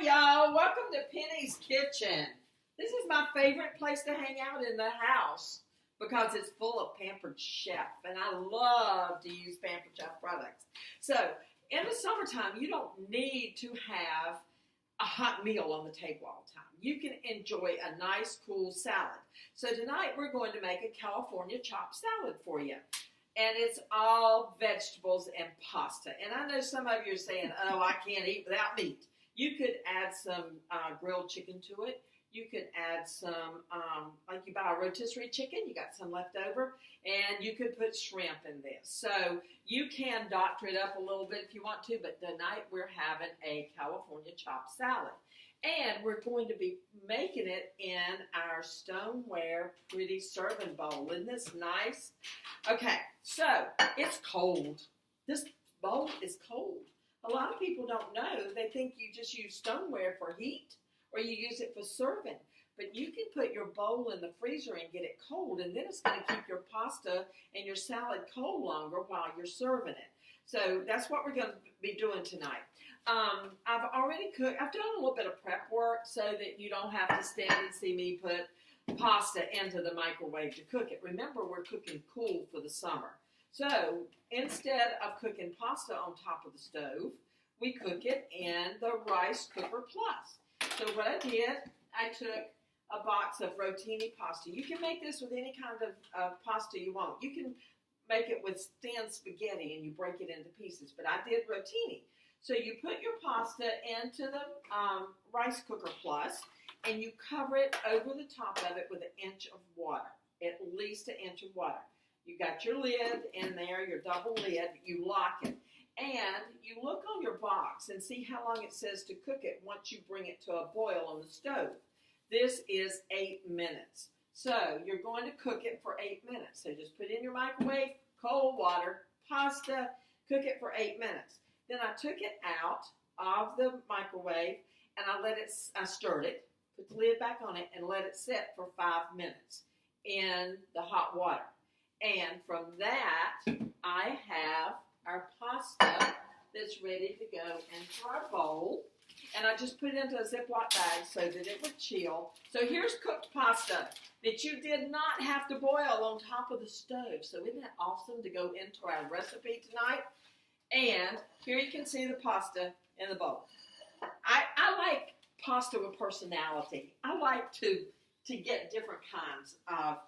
y'all. Welcome to Penny's Kitchen. This is my favorite place to hang out in the house because it's full of Pampered Chef, and I love to use Pampered Chef products. So, in the summertime, you don't need to have a hot meal on the table all the time. You can enjoy a nice, cool salad. So tonight, we're going to make a California chopped salad for you. And it's all vegetables and pasta. And I know some of you are saying, oh, I can't eat without meat. You could add some grilled chicken to it. You could add some, like you buy a rotisserie chicken, you got some left over, and you could put shrimp in this. So you can doctor it up a little bit if you want to, but tonight we're having a California chopped salad. And we're going to be making it in our stoneware pretty serving bowl. Isn't this nice? Okay, so it's cold. This bowl is cold. A lot of people don't know. They think you just use stoneware for heat or you use it for serving. But you can put your bowl in the freezer and get it cold, and then it's going to keep your pasta and your salad cold longer while you're serving it. So that's what we're going to be doing tonight. I've already cooked. I've done a little bit of prep work so that you don't have to stand and see me put pasta into the microwave to cook it. Remember, we're cooking cool for the summer. So instead of cooking pasta on top of the stove, we cook it in the Rice Cooker Plus. So what I did, I took a box of rotini pasta. You can make this with any kind of pasta you want. You can make it with thin spaghetti and you break it into pieces, but I did rotini. So you put your pasta into the Rice Cooker Plus and you cover it over the top of it with 1 inch of water, at least 1 inch of water. You got your lid in there, your double lid, you lock it. And you look on your box and see how long it says to cook it once you bring it to a boil on the stove. This is 8 minutes. So you're going to cook it for 8 minutes. So just put in your microwave, cold water, pasta, cook it for 8 minutes. Then I took it out of the microwave and I stirred it, put the lid back on it, and let it sit for 5 minutes in the hot water. And from that, I have our pasta that's ready to go into our bowl. And I just put it into a Ziploc bag so that it would chill. So here's cooked pasta that you did not have to boil on top of the stove. So isn't that awesome to go into our recipe tonight? And here you can see the pasta in the bowl. I like pasta with personality. I like to get different kinds of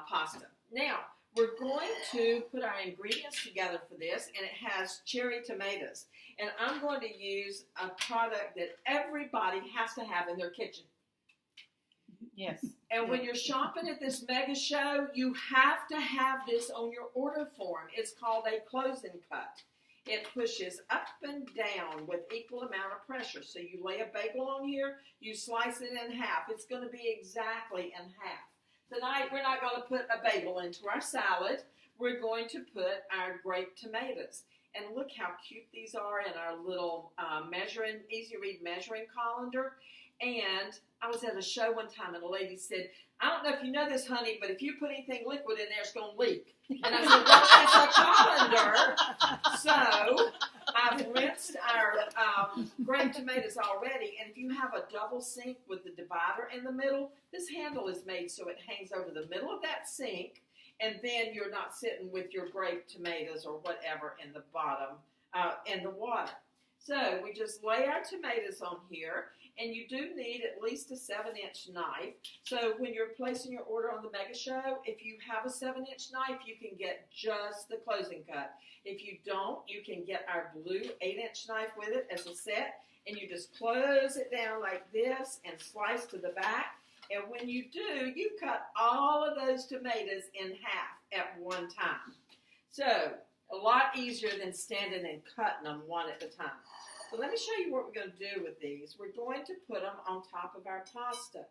pasta. Now, we're going to put our ingredients together for this, and it has cherry tomatoes. And I'm going to use a product that everybody has to have in their kitchen. Yes. And when you're shopping at this mega show, you have to have this on your order form. It's called a closing cut. It pushes up and down with equal amount of pressure. So you lay a bagel on here, you slice it in half. It's going to be exactly in half. Tonight, we're not going to put a bagel into our salad. We're going to put our grape tomatoes. And look how cute these are in our little easy read measuring colander. And I was at a show one time, and a lady said, I don't know if you know this, honey, but if you put anything liquid in there, it's going to leak. And I said, well, it's a colander. So I've rinsed our grape tomatoes already, and if you have a double sink with the divider in the middle, this handle is made so it hangs over the middle of that sink, and then you're not sitting with your grape tomatoes or whatever in the bottom, in the water. So we just lay our tomatoes on here, and you do need at least a 7-inch knife. So when you're placing your order on the Mega Show, if you have a 7-inch knife, you can get just the closing cut. If you don't, you can get our blue 8-inch knife with it as a set, and you just close it down like this and slice to the back. And when you do, you cut all of those tomatoes in half at one time. So a lot easier than standing and cutting them one at a time. So let me show you what we're going to do with these. We're going to put them on top of our pasta.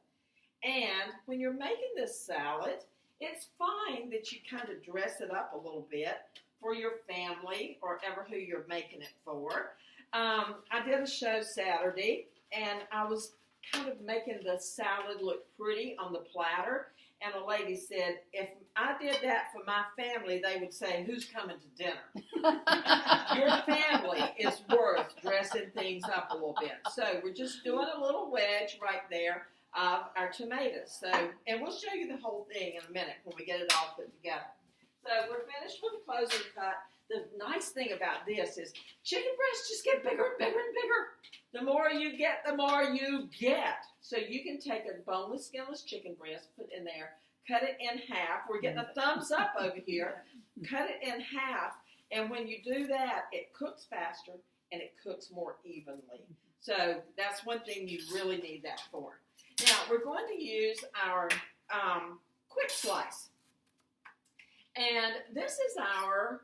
And when you're making this salad, it's fine that you kind of dress it up a little bit for your family or ever who you're making it for. I did a show Saturday, and I was kind of making the salad look pretty on the platter. and a lady said, if I did that for my family, they would say, who's coming to dinner? Your family is worth dressing things up a little bit. So we're just doing a little wedge right there of our tomatoes. So, and we'll show you the whole thing in a minute when we get it all put together. So we're finished with the closing cut. The nice thing about this is chicken breasts just get bigger and bigger and bigger. The more you get, the more you get. So you can take a boneless, skinless chicken breast, put in there, cut it in half. We're getting a thumbs up over here. Cut it in half, and when you do that, it cooks faster and it cooks more evenly. So that's one thing you really need that for. Now, we're going to use our quick slice. And this is our,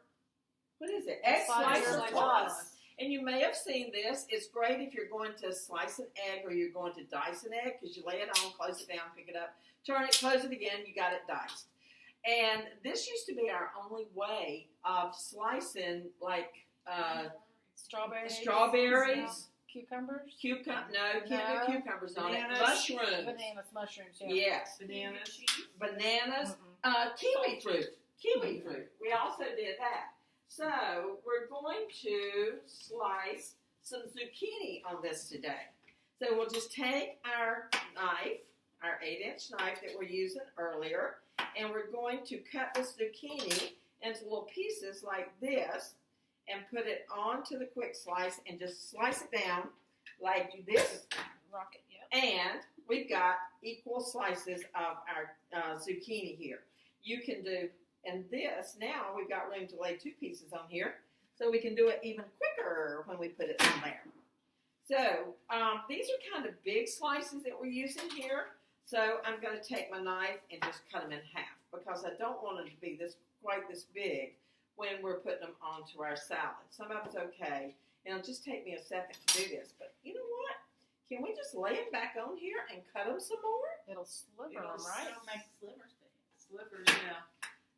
what is it? Egg slicer plus. And you may have seen this. It's great if you're going to slice an egg or you're going to dice an egg because you lay it on, close it down, pick it up, turn it, close it again, you got it diced. And this used to be our only way of slicing like strawberries. Cucumbers? Can't do cucumbers on it. Mushrooms, yeah. Yes. Bananas. Kiwi fruit. We also did that. So we're going to slice some zucchini on this today. So we'll just take our knife, our 8-inch knife that we're using earlier, and we're going to cut the zucchini into little pieces like this and put it onto the quick slice and just slice it down like this. Rocket, yeah. And we've got equal slices of our zucchini here. You can do, and this, now we've got room to lay 2 pieces on here, so we can do it even quicker when we put it on there. So these are kind of big slices that we're using here. So I'm going to take my knife and just cut them in half because I don't want them to be quite this big when we're putting them onto our salad. Some of it's okay. It'll just take me a second to do this. But you know what? Can we just lay them back on here and cut them some more? It'll sliver them, right? It'll make slivers. Slivers, yeah.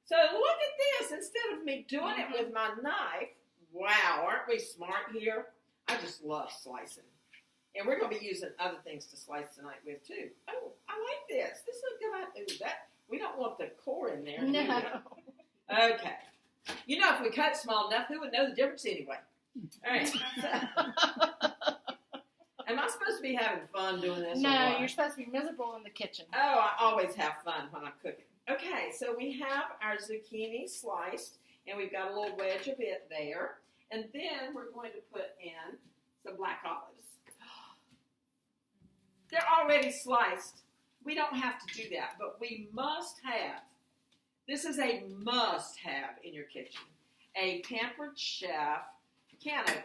So look at this. Instead of me doing it with my knife, wow, aren't we smart here? I just love slicing. And we're going to be using other things to slice tonight with, too. Oh, I like this. This is a good idea. We don't want the core in there. No. Okay. You know, if we cut small enough, who would know the difference anyway? All right. Am I supposed to be having fun doing this? No, you're supposed to be miserable in the kitchen. Oh, I always have fun when I'm cooking. Okay, so we have our zucchini sliced, and we've got a little wedge of it there. And then we're going to put in some black olives. They're already sliced. We don't have to do that, but we must have. This is a must-have in your kitchen. A Pampered Chef can opener.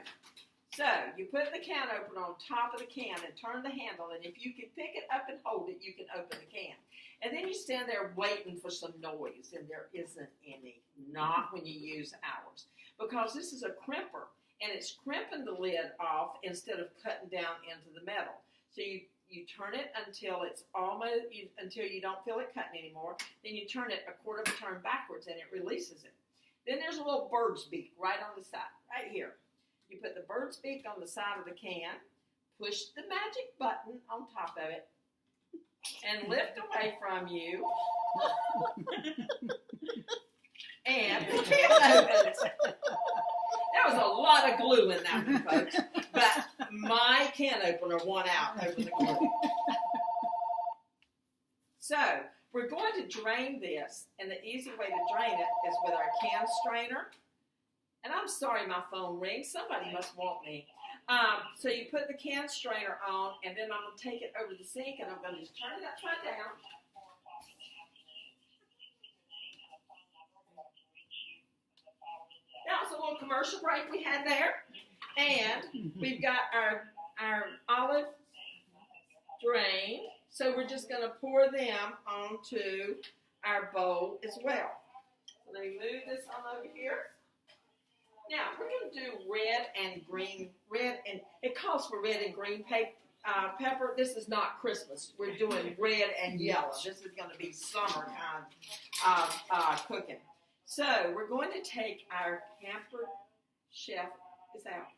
So you put the can opener on top of the can and turn the handle, and if you can pick it up and hold it, you can open the can. And then you stand there waiting for some noise, and there isn't any. Not when you use ours. Because this is a crimper, and it's crimping the lid off instead of cutting down into the metal. So you turn it until it's until you don't feel it cutting anymore. Then you turn it a quarter of a turn backwards, and it releases it. Then there's a little bird's beak right on the side, right here. You put the bird's beak on the side of the can, push the magic button on top of it, and lift away from you. And the can opens. There was a lot of glue in that one, folks. But my can opener won out over the glue. So, we're going to drain this, and the easy way to drain it is with our can strainer. And I'm sorry my phone rings. Somebody must want me. So you put the can strainer on, and then I'm going to take it over the sink, and I'm going to just turn it upside down. That was a little commercial break we had there. And we've got our olive drained. So we're just going to pour them onto our bowl as well. So let me move this on over here. Now, we're going to do red and green. It calls for red and green pepper. This is not Christmas. We're doing red and yellow. This is going to be summer kind of cooking. So, we're going to take our Pampered Chef out.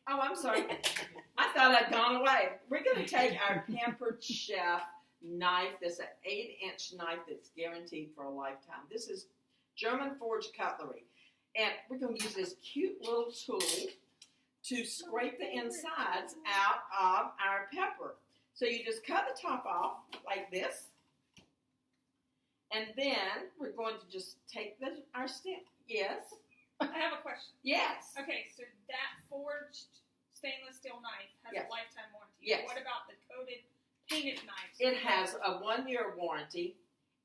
I'm sorry. I thought I'd gone away. We're going to take our Pampered Chef knife. This is an 8-inch knife that's guaranteed for a lifetime. This is German forged cutlery. And we're going to use this cute little tool to scrape the insides out of our pepper. So you just cut the top off like this. And then we're going to just take our stem. Yes? I have a question. Yes. Okay, so that forged stainless steel knife has Yes. a lifetime warranty. Yes. What about the coated painted knives? It has a 1-year warranty,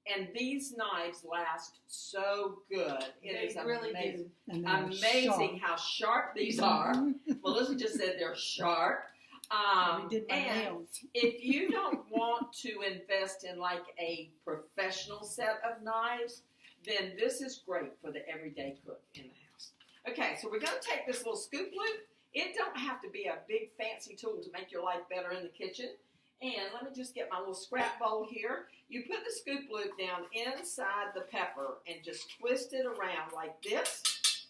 and these knives last so good. It is really amazing. do. And they're Amazing how sharp these are. Melissa just said they're sharp. I did my And nails. if you don't want to invest in like a professional set of knives, then this is great for the everyday cook in the house. Okay, so we're going to take this little scoop loop. It don't have to be a big fancy tool to make your life better in the kitchen. And let me just get my little scrap bowl here. You put the scoop loop down inside the pepper and just twist it around like this.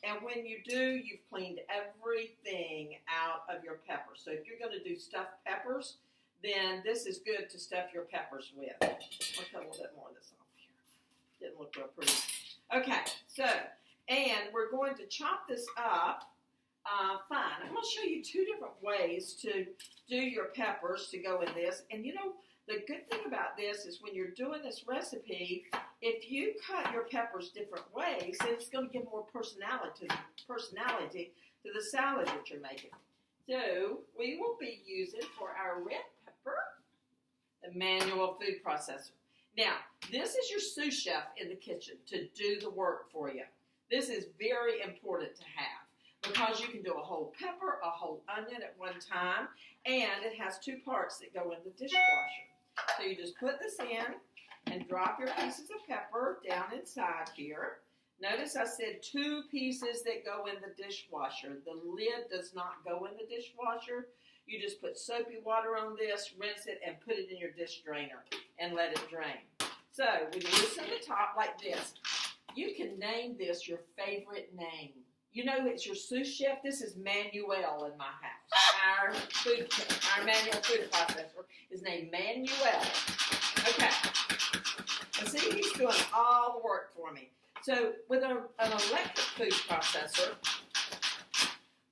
And when you do, you've cleaned everything out of your pepper. So if you're going to do stuffed peppers, then this is good to stuff your peppers with. I'll cut a little bit more of this off here. Didn't look real pretty. Okay, so, and we're going to chop this up fine. I'm going to show you 2 different ways to do your peppers to go in this. And you know, the good thing about this is when you're doing this recipe, if you cut your peppers different ways, then it's going to give more personality to the salad that you're making. So we will be using for our red pepper, the manual food processor. Now, this is your sous chef in the kitchen to do the work for you. This is very important to have because you can do a whole pepper, a whole onion at one time, and it has 2 parts that go in the dishwasher. So you just put this in and drop your pieces of pepper down inside here. Notice I said 2 pieces that go in the dishwasher. The lid does not go in the dishwasher. You just put soapy water on this, rinse it, and put it in your dish drainer and let it drain. So we loosen the top like this. You can name this your favorite name. You know, it's your sous chef. This is Manuel in my house. Our manual food processor is named Manuel. Okay. And see, he's doing all the work for me. So with an electric food processor,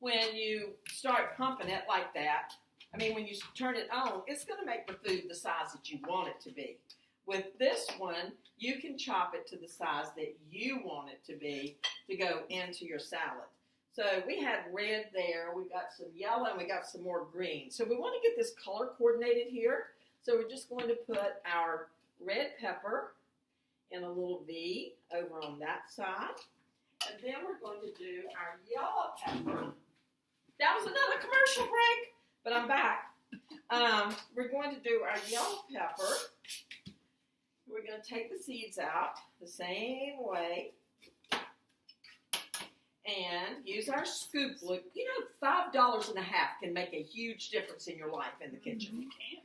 when you start pumping it like that, when you turn it on, it's going to make the food the size that you want it to be. With this one, you can chop it to the size that you want it to be to go into your salad. So we had red there, we got some yellow, and we got some more green. So we want to get this color coordinated here. So we're just going to put our red pepper in a little V over on that side. And then we're going to do our yellow pepper. That was another commercial break, but I'm back. We're going to do our yellow pepper. We're going to take the seeds out the same way and use our scoop loop. You know, $5.50 can make a huge difference in your life in the kitchen. You can.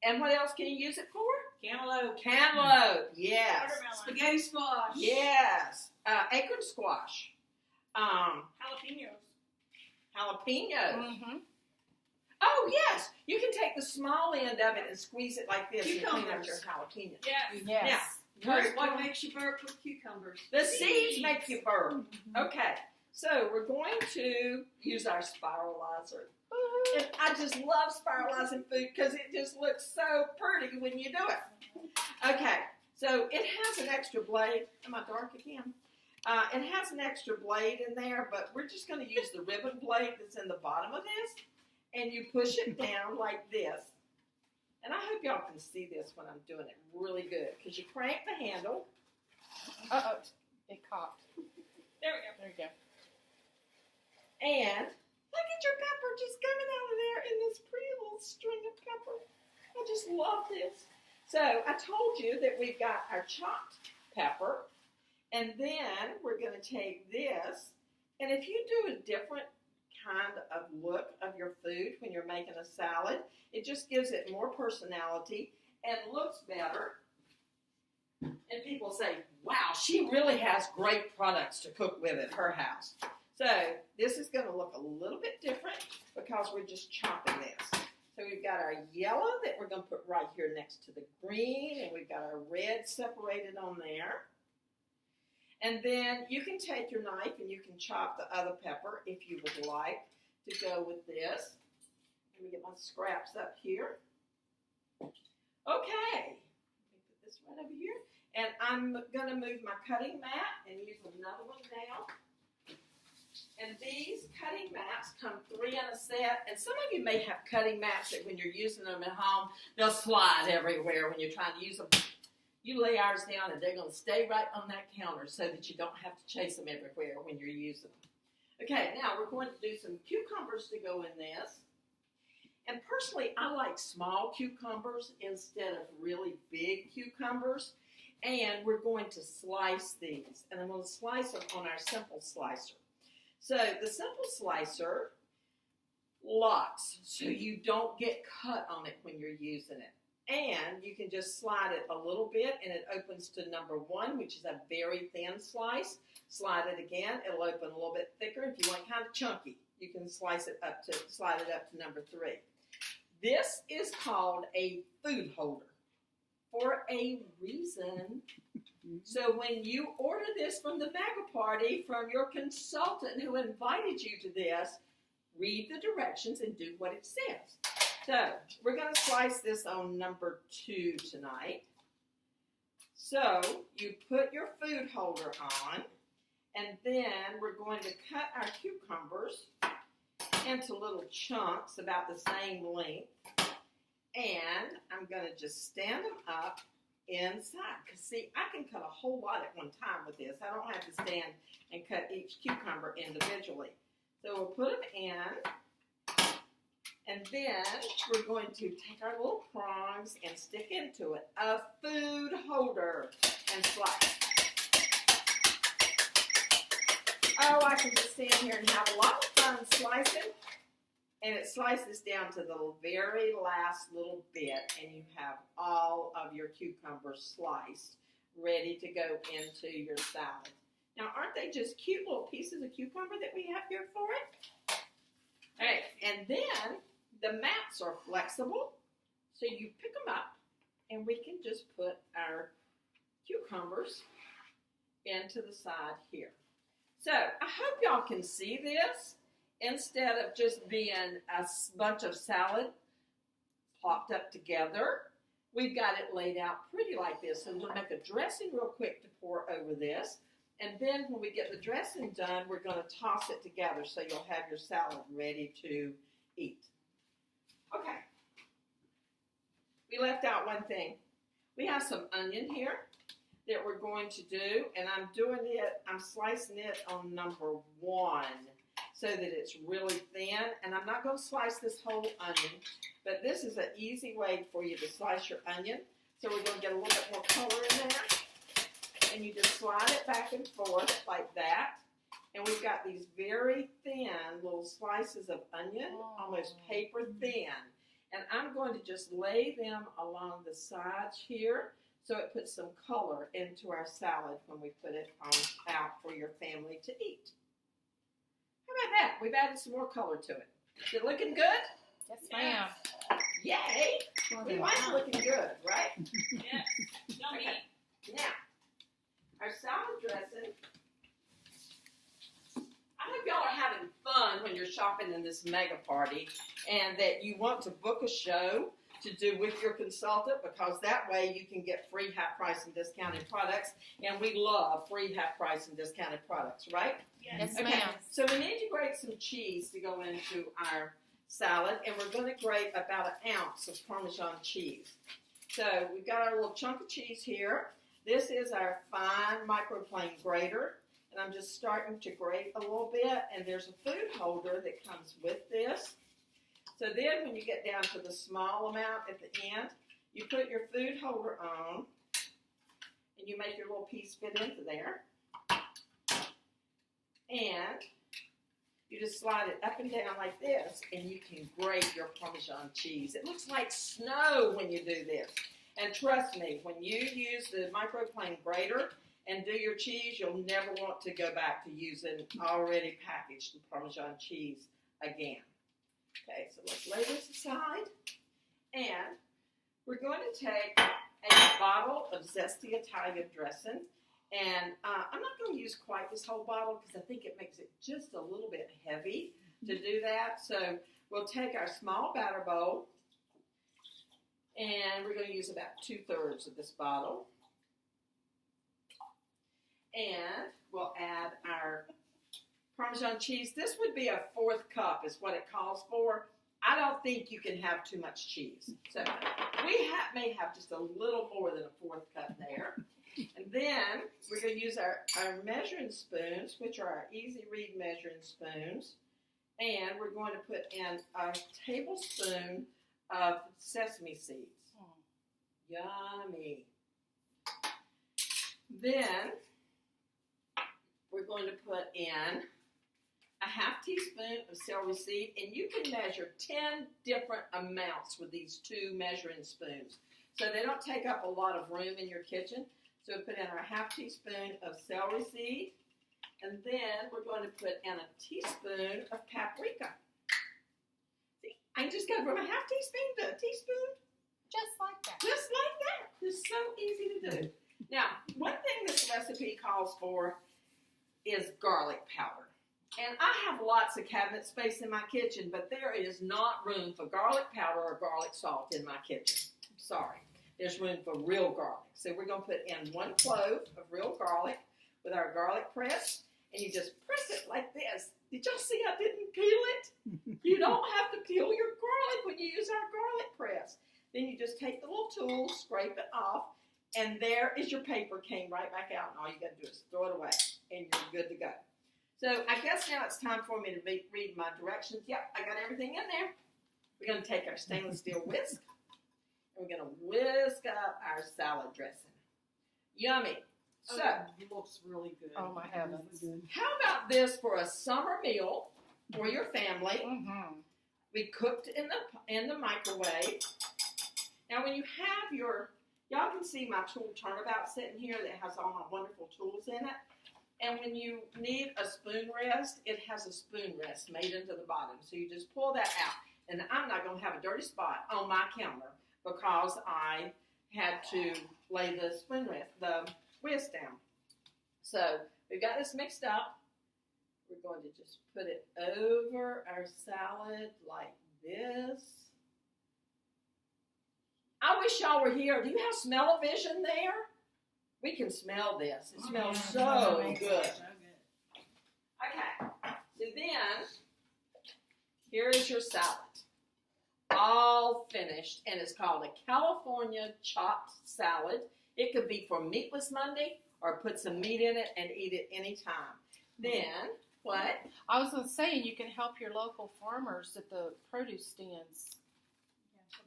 And what else can you use it for? Cantaloupe. Cantaloupe, yes. Watermelon. Spaghetti squash. Yes. Acorn squash. Jalapenos. Jalapenos. Mm-hmm. Oh, yes. You can take the small end of it and squeeze it like this and clean out Cucumbers. your jalapenos. Yes. Yes. What makes you burp with cucumbers? The seeds make you burp. Mm-hmm. Okay, so we're going to use our spiralizer. And I just love spiralizing food because it just looks so pretty when you do it. Okay, so it has an extra blade. Am I dark again? It has an extra blade in there, but we're just going to use the ribbon blade that's in the bottom of this. And you push it down like this. And I hope y'all can see this when I'm doing it really good. Because you crank the handle. Uh-oh. It caught. There we go. There you go. And look at your pepper just coming out of there in this pretty little string of pepper. I just love this. So I told you that we've got our chopped pepper. And then we're going to take this. And if you do a different kind of look of your food when you're making a salad, it just gives it more personality and looks better. And people say, wow, she really has great products to cook with at her house. So this is going to look a little bit different because because we're just chopping this. So we've got our yellow that we're going to put right here next to the green, and we've got our red separated on there. And then you can take your knife and you can chop the other pepper if you would like to go with this. Let me get my scraps up here. Okay, let me put this right over here. And I'm going to move my cutting mat and use another one now. And these cutting mats come 3 in a set. And some of you may have cutting mats that when you're using them at home, they'll slide everywhere when you're trying to use them. You lay ours down and they're going to stay right on that counter so that you don't have to chase them everywhere when you're using them. Okay, now we're going to do some cucumbers to go in this. And personally, I like small cucumbers instead of really big cucumbers. And we're going to slice these. And I'm going to slice them on our simple slicer. So the simple slicer locks so you don't get cut on it when you're using it. And you can just slide it a little bit and it opens to number 1, which is a very thin slice. Slide it again, it'll open a little bit thicker. If you want kind of chunky, you can slide it up to number 3. This is called a food holder for a reason. So when you order this from the Mega Party from your consultant who invited you to this, read the directions and do what it says. So we're going to slice this on number 2 tonight. So you put your food holder on, and then we're going to cut our cucumbers into little chunks about the same length. And I'm going to just stand them up inside. Because, see, I can cut a whole lot at one time with this. I don't have to stand and cut each cucumber individually. So we'll put them in. And then we're going to take our little prongs and stick into it. A food holder. And slice. Oh, I can just stand here and have a lot of fun slicing. And it slices down to the very last little bit, and you have all of your cucumbers sliced, ready to go into your salad. Now, aren't they just cute little pieces of cucumber that we have here for it? All right, and then the mats are flexible, so you pick them up, and we can just put our cucumbers into the side here. So, I hope y'all can see this. Instead of just being a bunch of salad plopped up together, we've got it laid out pretty like this. So we're going to make a dressing real quick to pour over this. And then when we get the dressing done, we're going to toss it together so you'll have your salad ready to eat. Okay. We left out one thing. We have some onion here that we're going to do. And I'm slicing it on number 1. So that it's really thin, and I'm not going to slice this whole onion, but this is an easy way for you to slice your onion. So we're going to get a little bit more color in there, and you just slide it back and forth like that, and we've got these very thin little slices of onion, almost paper thin, and I'm going to just lay them along the sides here so it puts some color into our salad when we put it out for your family to eat. How about that? We've added some more color to it. Is it looking good? Yes, ma'am. Yay! We like looking good, right? Yes. Yummy. Okay. Now, our salad dressing. I hope y'all are having fun when you're shopping in this Mega Party, and that you want to book a show to do with your consultant, because that way you can get free half price and discounted products, and we love free half price and discounted products, right? Yes, Okay, ma'am. so we need to grate some cheese to go into our salad, and we're going to grate about an ounce of Parmesan cheese. So we've got our little chunk of cheese here. This is our fine microplane grater, and I'm just starting to grate a little bit, and there's a food holder that comes with this. So then when you get down to the small amount at the end, you put your food holder on, and you make your little piece fit into there. And you just slide it up and down like this, and you can grate your Parmesan cheese. It looks like snow when you do this. And trust me, when you use the microplane grater and do your cheese, you'll never want to go back to using already packaged Parmesan cheese again. Okay, so let's lay this aside. And we're going to take a bottle of zesty Italian dressing. And I'm not going to use quite this whole bottle because I think it makes it just a little bit heavy to do that. So we'll take our small batter bowl, and we're going to use about 2/3 of this bottle. And we'll add our Parmesan cheese. This would be a 4th cup is what it calls for. I don't think you can have too much cheese. So we may have just a little more than a 4th cup there. And then we're going to use our measuring spoons, which are our Easy Read measuring spoons. And we're going to put in a tablespoon of sesame seeds. Yummy. Then we're going to put in a 1/2 teaspoon of celery seed, and you can measure 10 different amounts with these 2 measuring spoons. So they don't take up a lot of room in your kitchen. So we put in our 1/2 teaspoon of celery seed, and then we're going to put in a teaspoon of paprika. See, I just got from a 1/2 teaspoon to a teaspoon. Just like that. Just like that. It's so easy to do. Now, one thing this recipe calls for is garlic powder. And I have lots of cabinet space in my kitchen, but there is not room for garlic powder or garlic salt in my kitchen. I'm sorry. There's room for real garlic. So we're going to put in 1 clove of real garlic with our garlic press, and you just press it like this. Did y'all see I didn't peel it? You don't have to peel your garlic when you use our garlic press. Then you just take the little tool, scrape it off, and there is your paper, came right back out, and all you got to do is throw it away, and you're good to go. So I guess now it's time for me to read my directions. Yep, I got everything in there. We're going to take our stainless steel whisk, and we're going to whisk up our salad dressing. Yummy. So, it looks really good. Oh, my heavens. how about this for a summer meal for your family? Mm-hmm. We cooked in the microwave. Now, when you have y'all can see my tool turnabout sitting here that has all my wonderful tools in it. And when you need a spoon rest, it has a spoon rest made into the bottom. So you just pull that out. And I'm not going to have a dirty spot on my counter because I had to lay the whisk down. So we've got this mixed up. We're going to just put it over our salad like this. I wish y'all were here. Do you have smell-o-vision there? We can smell this. It smells so good. Okay. So then, here is your salad. All finished. And it's called a California chopped salad. It could be for Meatless Monday or put some meat in it and eat it anytime. Then, what? I was going to say, you can help your local farmers at the produce stands.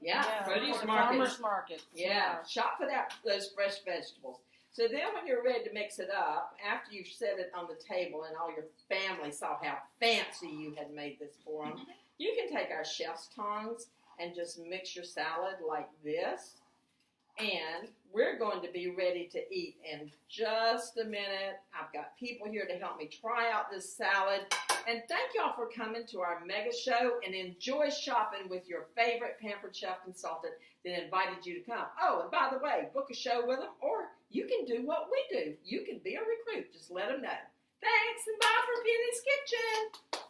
Yeah, produce or markets. Farmers markets. Yeah, shop for those fresh vegetables. So then when you're ready to mix it up, after you've set it on the table and all your family saw how fancy you had made this for them, you can take our chef's tongs and just mix your salad like this. And we're going to be ready to eat in just a minute. I've got people here to help me try out this salad. And thank y'all for coming to our mega show and enjoy shopping with your favorite Pampered Chef consultant that invited you to come. Oh, and by the way, book a show with them, or you can do what we do. You can be a recruit. Just let them know. Thanks, and bye from Penny's Kitchen.